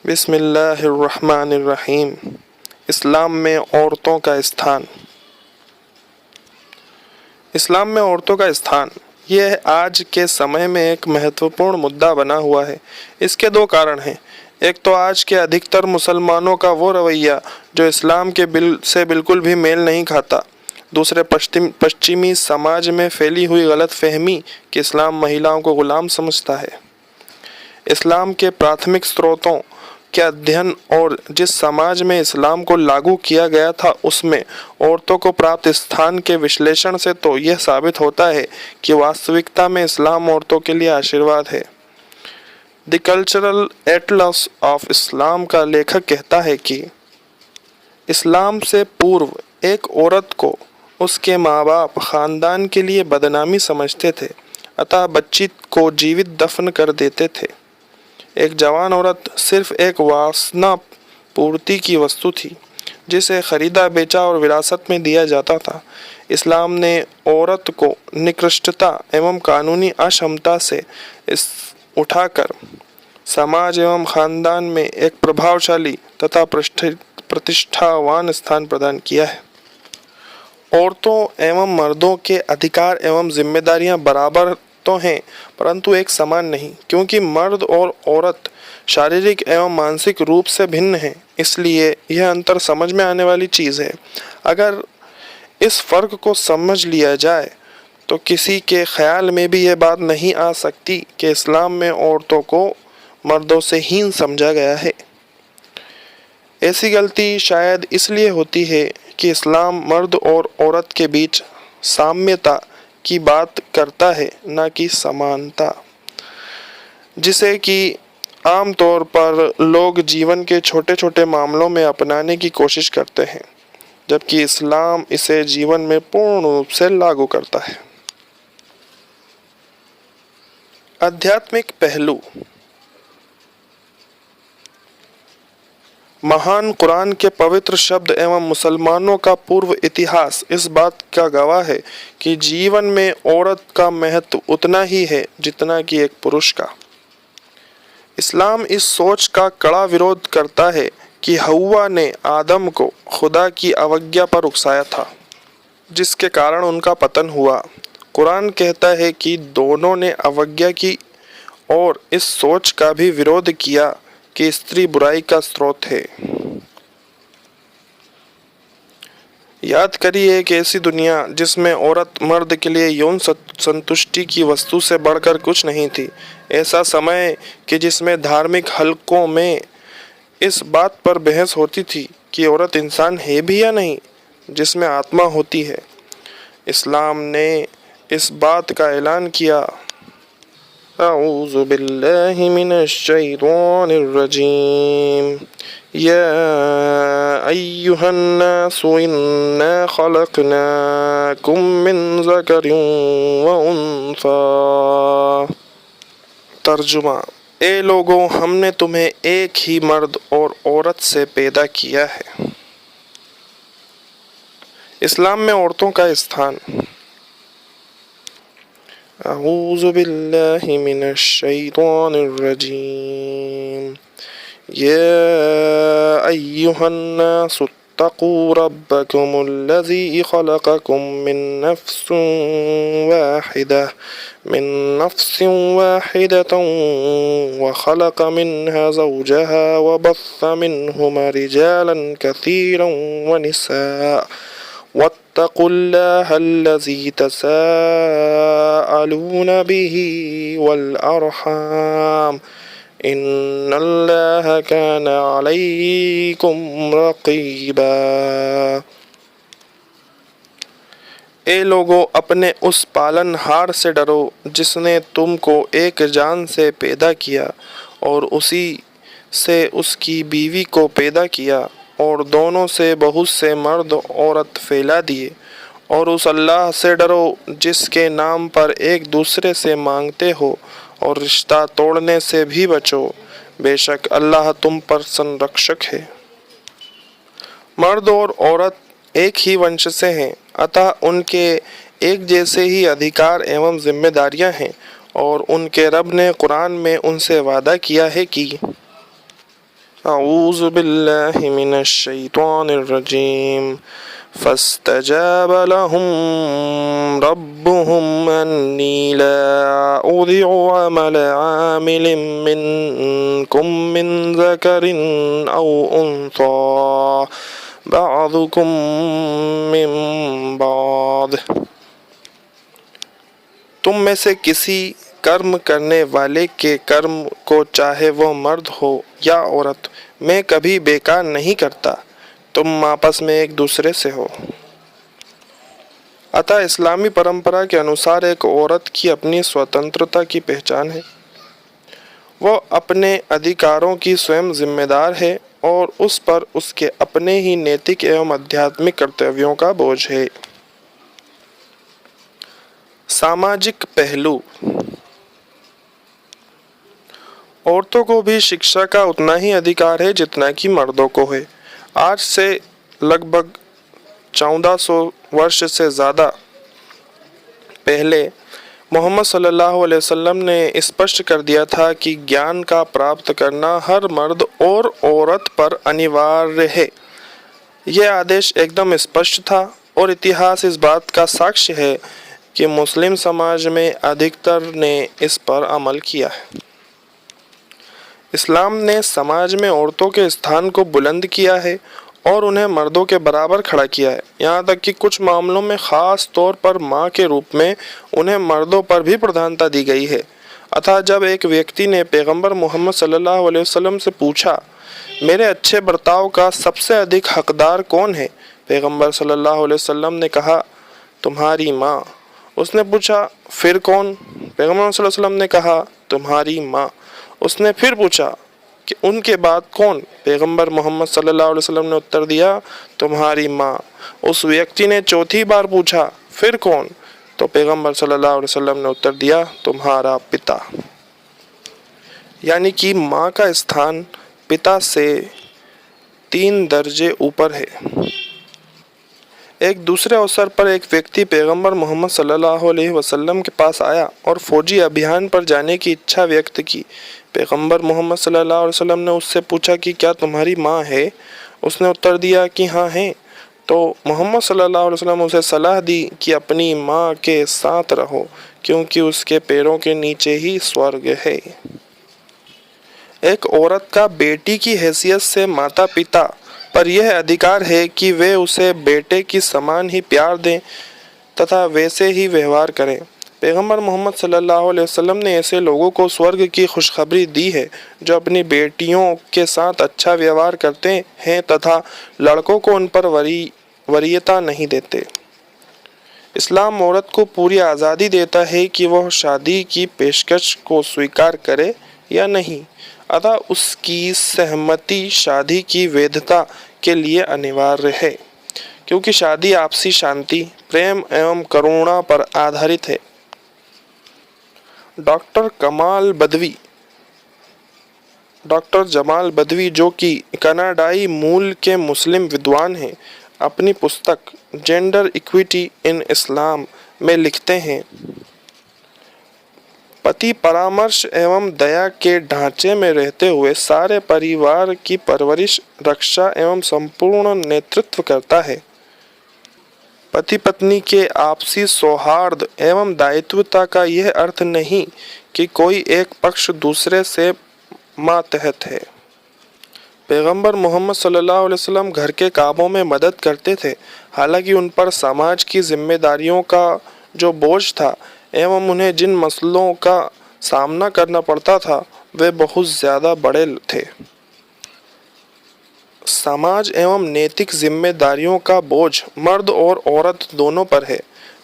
बिस्मिल्लाहिर्रहमानिर्रहीम। इस्लाम में औरतों का स्थान। इस्लाम में औरतों का स्थान यह आज के समय में एक महत्वपूर्ण मुद्दा बना हुआ है। इसके दो कारण हैं। एक तो आज के अधिकतर मुसलमानों का वो रवैया जो इस्लाम के से बिल्कुल भी मेल नहीं खाता। दूसरे पश्चिमी समाज में फैली हुई गलत फहमी कि इस्लाम महिलाओं को गुलाम समझता है। इस्लाम के प्राथमिक स्रोतों के अध्ययन और जिस समाज में इस्लाम को लागू किया गया था उसमें औरतों को प्राप्त स्थान के विश्लेषण से तो यह साबित होता है कि वास्तविकता में इस्लाम औरतों के लिए आशीर्वाद है। The cultural Atlas of Islam का लेखक कहता है कि इस्लाम से पूर्व एक औरत को उसके माँ बाप खानदान के लिए बदनामी समझते थे, अतः बच्ची को जीवित दफन कर देते थे। एक जवान औरत सिर्फ एक वासना पूर्ति की वस्तु थी जिसे खरीदा बेचा और विरासत में दिया जाता था। इस्लाम ने औरत को निकृष्टता एवं कानूनी अक्षमता से उठाकर समाज एवं खानदान में एक प्रभावशाली तथा प्रतिष्ठावान स्थान प्रदान किया है। औरतों एवं मर्दों के अधिकार एवं जिम्मेदारियां बराबर तो हैं, परंतु एक समान नहीं, क्योंकि मर्द और औरत शारीरिक एवं मानसिक रूप से भिन्न हैं। इसलिए यह अंतर समझ में आने वाली चीज़ है। अगर इस फर्क को समझ लिया जाए तो किसी के ख्याल में भी यह बात नहीं आ सकती कि इस्लाम में औरतों को मर्दों से हीन समझा गया है। ऐसी गलती शायद इसलिए होती है कि इस्लाम मर्द और औरत के बीच साम्यता की बात करता है, न कि समानता, जिसे कि आम तौर पर लोग जीवन के छोटे छोटे मामलों में अपनाने की कोशिश करते हैं, जबकि इस्लाम इसे जीवन में पूर्ण रूप से लागू करता है। आध्यात्मिक पहलू। महान कुरान के पवित्र शब्द एवं मुसलमानों का पूर्व इतिहास इस बात का गवाह है कि जीवन में औरत का महत्व उतना ही है जितना कि एक पुरुष का। इस्लाम इस सोच का कड़ा विरोध करता है कि हव्वा ने आदम को खुदा की अवज्ञा पर उकसाया था, जिसके कारण उनका पतन हुआ। कुरान कहता है कि दोनों ने अवज्ञा की और इस सोच का भी विरोध किया कि स्त्री बुराई का स्रोत है। याद करिए एक ऐसी दुनिया जिसमें औरत मर्द के लिए यौन संतुष्टि की वस्तु से बढ़कर कुछ नहीं थी। ऐसा समय कि जिसमें धार्मिक हलकों में इस बात पर बहस होती थी कि औरत इंसान है भी या नहीं, जिसमें आत्मा होती है। इस्लाम ने इस बात का ऐलान किया, अऊज़ु बिल्लाहि मिनश शैतानिर रजीम, या अय्युहन्नासु इन्ना खलक़नाकुम मिन ज़करिन व उन्सा। तर्जुमा, ए लोगों, हमने तुम्हें एक ही मर्द और औरत से पैदा किया है। इस्लाम में औरतों का स्थान। अऊज़ु बिल्लाहि मिनश शैतानिर रजीम, या अय्युहन्नासु इत्तक़ू रब्बकुमुल्लज़ी खलक़कुम मिन नफ्सिन वाहिदतन व खलक़ मिन्हा ज़ौजहा व बस्स मिन्हुमा रिजालन कसीरन व निसा वत्तक़ुल्लाह अल्लज़ी तसाअलून बिही वल अरहाम इन्नल्लाह कान अलैकुम रक़ीबा। ए लोगों, अपने उस पालनहार से डरो जिसने तुमको एक जान से पैदा किया और उसी से उसकी बीवी को पैदा किया और दोनों से बहुत से मर्द औरत फैला दिए। और उस अल्लाह से डरो जिसके नाम पर एक दूसरे से मांगते हो और रिश्ता तोड़ने से भी बचो, बेशक अल्लाह तुम पर संरक्षक है। मर्द और औरत एक ही वंश से हैं, अतः उनके एक जैसे ही अधिकार एवं जिम्मेदारियां हैं और उनके रब ने कुरान में उनसे वादा किया है कि अऊज़ु बिल्लाहि मिनश शैतानिर रजीम फस्तजाब लहुम रब्बुहुम अन्नी ला उदिउ अमल आमिलिन मिनकुम मिन ज़करिन औ उन्सा बअदुकुम मिन बाद। तुम में से किसी कर्म करने वाले के कर्म को चाहे वह मर्द हो या औरत मैं कभी बेकार नहीं करता, तुम आपस में एक दूसरे से हो। अतः इस्लामी परंपरा के अनुसार एक औरत की अपनी स्वतंत्रता की पहचान है। वह अपने अधिकारों की स्वयं जिम्मेदार है और उस पर उसके अपने ही नैतिक एवं आध्यात्मिक कर्तव्यों का बोझ है। सामाजिक पहलू। औरतों को भी शिक्षा का उतना ही अधिकार है जितना कि मर्दों को है। आज से लगभग 1400 वर्ष से ज़्यादा पहले मोहम्मद सल्लल्लाहु अलैहि वसल्लम ने स्पष्ट कर दिया था कि ज्ञान का प्राप्त करना हर मर्द और औरत पर अनिवार्य है। यह आदेश एकदम स्पष्ट था और इतिहास इस बात का साक्ष्य है कि मुस्लिम समाज में अधिकतर ने इस पर अमल किया है। इस्लाम ने समाज में औरतों के स्थान को बुलंद किया है और उन्हें मर्दों के बराबर खड़ा किया है। यहाँ तक कि कुछ मामलों में ख़ास तौर पर माँ के रूप में उन्हें मर्दों पर भी प्रधानता दी गई है। अतः जब एक व्यक्ति ने पैगंबर मोहम्मद सल्लल्लाहु अलैहि वसल्लम से पूछा, मेरे अच्छे बर्ताव का सबसे अधिक हकदार कौन है? पैगंबर सल्लल्लाहु अलैहि वसल्लम ने कहा, तुम्हारी माँ। उसने पूछा, फिर कौन? पैगंबर सल्लल्लाहु अलैहि वसल्लम ने कहा, तुम्हारी माँ। उसने फिर पूछा कि उनके बाद कौन? पैगंबर मोहम्मद सल्लल्लाहु अलैहि वसल्लम ने उत्तर दिया, तुम्हारी माँ। उस व्यक्ति ने चौथी बार पूछा, फिर कौन? तो पैगंबर सल्लल्लाहु अलैहि वसल्लम ने उत्तर दिया, तुम्हारा पिता। यानी कि माँ का स्थान पिता से 3 दर्जे ऊपर है। एक दूसरे अवसर पर एक व्यक्ति पैगंबर मोहम्मद सल्लल्लाहु अलैहि वसल्लम के पास आया और फौजी अभियान पर जाने की इच्छा व्यक्त की। पैगंबर मोहम्मद सल्लल्लाहु अलैहि वसल्लम ने उससे पूछा कि क्या तुम्हारी माँ है? उसने उत्तर दिया कि हाँ है। तो मोहम्मद सल्लल्लाहु अलैहि वसल्लम उसे सलाह दी कि अपनी माँ के साथ रहो, क्योंकि उसके पैरों के नीचे ही स्वर्ग है। एक औरत का बेटी की हैसियत से माता पिता पर यह अधिकार है कि वे उसे बेटे की समान ही प्यार दें तथा वैसे ही व्यवहार करें। पैगंबर मोहम्मद सल्लल्लाहु अलैहि वसल्लम ने ऐसे लोगों को स्वर्ग की खुशखबरी दी है जो अपनी बेटियों के साथ अच्छा व्यवहार करते हैं तथा लड़कों को उन पर वरीयता नहीं देते। इस्लाम औरत को पूरी आज़ादी देता है कि वह शादी की पेशकश को स्वीकार करे या नहीं। अतः उसकी सहमति शादी की वैधता के लिए अनिवार्य है, क्योंकि शादी आपसी शांति, प्रेम एवं करुणा पर आधारित है। डॉक्टर जमाल बदवी जो कि कनाडाई मूल के मुस्लिम विद्वान हैं, अपनी पुस्तक जेंडर इक्विटी इन इस्लाम में लिखते हैं, पति परामर्श एवं दया के ढांचे में रहते हुए सारे परिवार की परवरिश, रक्षा एवं संपूर्ण नेतृत्व करता है। पति पत्नी के आपसी सौहार्द एवं दायित्वता का यह अर्थ नहीं कि कोई एक पक्ष दूसरे से मातहत है। पैगंबर मोहम्मद सल्लल्लाहु अलैहि वसल्लम घर के कामों में मदद करते थे, हालांकि उन पर समाज की जिम्मेदारियों का जो बोझ था एवं उन्हें जिन मसलों का सामना करना पड़ता था वे बहुत ज़्यादा बड़े थे। समाज एवं नैतिक जिम्मेदारियों का बोझ मर्द और औरत दोनों पर है।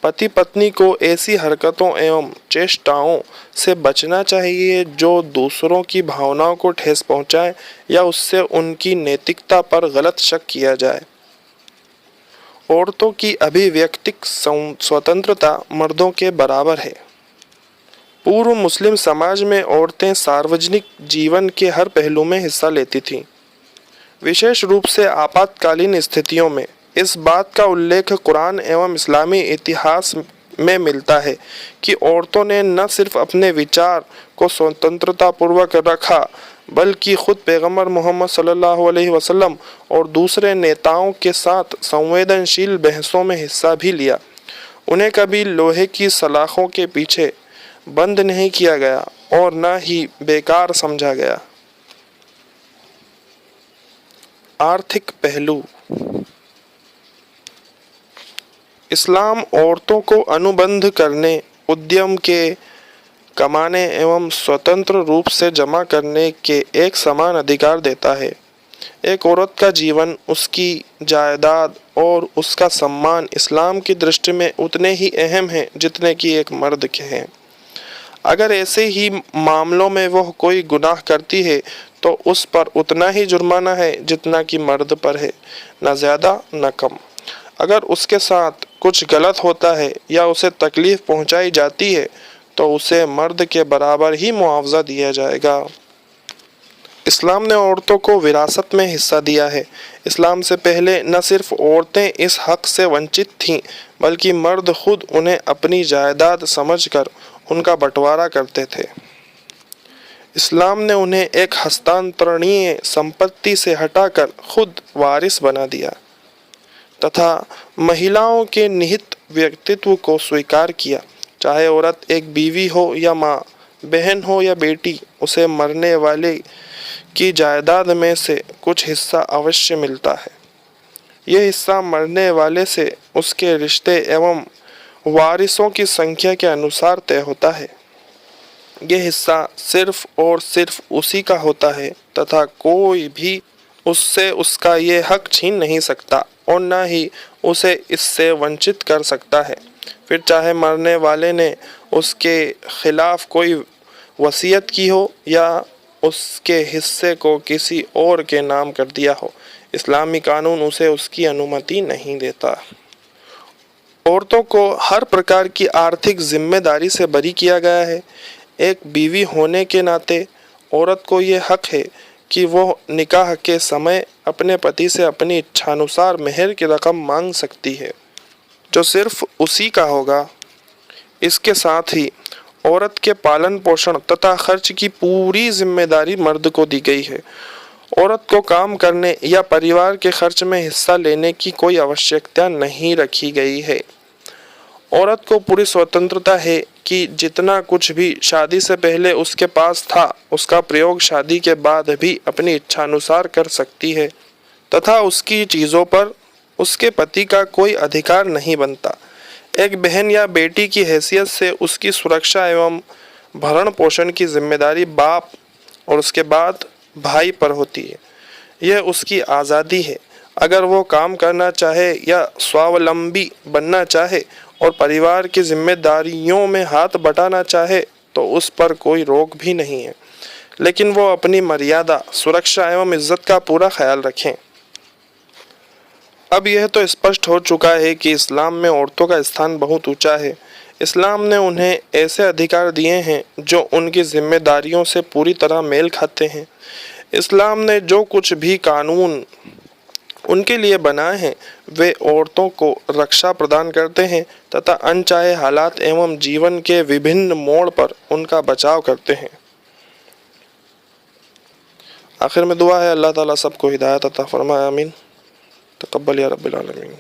पति पत्नी को ऐसी हरकतों एवं चेष्टाओं से बचना चाहिए जो दूसरों की भावनाओं को ठेस पहुंचाए या उससे उनकी नैतिकता पर गलत शक किया जाए। औरतों की अभिव्यक्तिक स्वतंत्रता मर्दों के बराबर है। पूर्व मुस्लिम समाज में औरतें सार्वजनिक जीवन के हर पहलू में हिस्सा लेती थीं। विशेष रूप से आपातकालीन स्थितियों में इस बात का उल्लेख कुरान एवं इस्लामी इतिहास में मिलता है कि औरतों ने न सिर्फ अपने विचार को स्वतंत्रता पूर्वक रखा, बल्कि खुद पैगंबर मोहम्मद सल्लल्लाहु अलैहि वसल्लम और दूसरे नेताओं के साथ संवेदनशील बहसों में हिस्सा भी लिया। उन्हें कभी लोहे की सलाखों के पीछे बंद नहीं किया गया और न ही बेकार समझा गया। आर्थिक पहलू। इस्लाम औरतों को अनुबंध करने, उद्यम के कमाने एवं स्वतंत्र रूप से जमा करने के एक समान अधिकार देता है। एक औरत का जीवन, उसकी जायदाद और उसका सम्मान इस्लाम की दृष्टि में उतने ही अहम हैं जितने कि एक मर्द के हैं। अगर ऐसे ही मामलों में वह कोई गुनाह करती है तो उस पर उतना ही जुर्माना है जितना कि मर्द पर है, न ज़्यादा न कम। अगर उसके साथ कुछ गलत होता है या उसे तकलीफ पहुंचाई जाती है तो उसे मर्द के बराबर ही मुआवजा दिया जाएगा। इस्लाम ने औरतों को विरासत में हिस्सा दिया है। इस्लाम से पहले न सिर्फ औरतें इस हक से वंचित थीं, बल्कि मर्द खुद उन्हें अपनी जायदाद समझकर उनका बंटवारा करते थे। इस्लाम ने उन्हें एक हस्तांतरणीय संपत्ति से हटाकर खुद वारिस बना दिया तथा महिलाओं के निहित व्यक्तित्व को स्वीकार किया। चाहे औरत एक बीवी हो या माँ, बहन हो या बेटी, उसे मरने वाले की जायदाद में से कुछ हिस्सा अवश्य मिलता है। यह हिस्सा मरने वाले से उसके रिश्ते एवं वारिसों की संख्या के अनुसार तय होता है। यह हिस्सा सिर्फ और सिर्फ उसी का होता है तथा कोई भी उससे उसका ये हक छीन नहीं सकता और न ही उसे इससे वंचित कर सकता है। फिर चाहे मरने वाले ने उसके खिलाफ कोई वसीयत की हो या उसके हिस्से को किसी और के नाम कर दिया हो, इस्लामी कानून उसे उसकी अनुमति नहीं देता। औरतों को हर प्रकार की आर्थिक जिम्मेदारी से बरी किया गया है। एक बीवी होने के नाते औरत को ये हक है कि वो निकाह के समय अपने पति से अपनी इच्छानुसार मेहर की रकम मांग सकती है, जो सिर्फ उसी का होगा। इसके साथ ही औरत के पालन पोषण तथा खर्च की पूरी जिम्मेदारी मर्द को दी गई है। औरत को काम करने या परिवार के खर्च में हिस्सा लेने की कोई आवश्यकता नहीं रखी गई है। औरत को पूरी स्वतंत्रता है कि जितना कुछ भी शादी से पहले उसके पास था, उसका प्रयोग शादी के बाद भी अपनी इच्छानुसार कर सकती है तथा उसकी चीज़ों पर उसके पति का कोई अधिकार नहीं बनता। एक बहन या बेटी की हैसियत से उसकी सुरक्षा एवं भरण पोषण की जिम्मेदारी बाप और उसके बाद भाई पर होती है। यह उसकी आज़ादी है। अगर वो काम करना चाहे या स्वावलंबी बनना चाहे और परिवार की जिम्मेदारियों में हाथ बटाना चाहे तो उस पर कोई रोक भी नहीं है, लेकिन वो अपनी मर्यादा, सुरक्षा एवं इज्जत का पूरा ख्याल रखें। अब यह तो स्पष्ट हो चुका है कि इस्लाम में औरतों का स्थान बहुत ऊंचा है। इस्लाम ने उन्हें ऐसे अधिकार दिए हैं जो उनकी जिम्मेदारियों से पूरी तरह मेल खाते हैं। इस्लाम ने जो कुछ भी कानून उनके लिए बनाए हैं वे औरतों को रक्षा प्रदान करते हैं तथा अनचाहे हालात एवं जीवन के विभिन्न मोड़ पर उनका बचाव करते हैं। आखिर में दुआ है अल्लाह ताला सबको हिदायत अता फरमाए। आमीन। तकब्बल या रब्बिल आलमीन।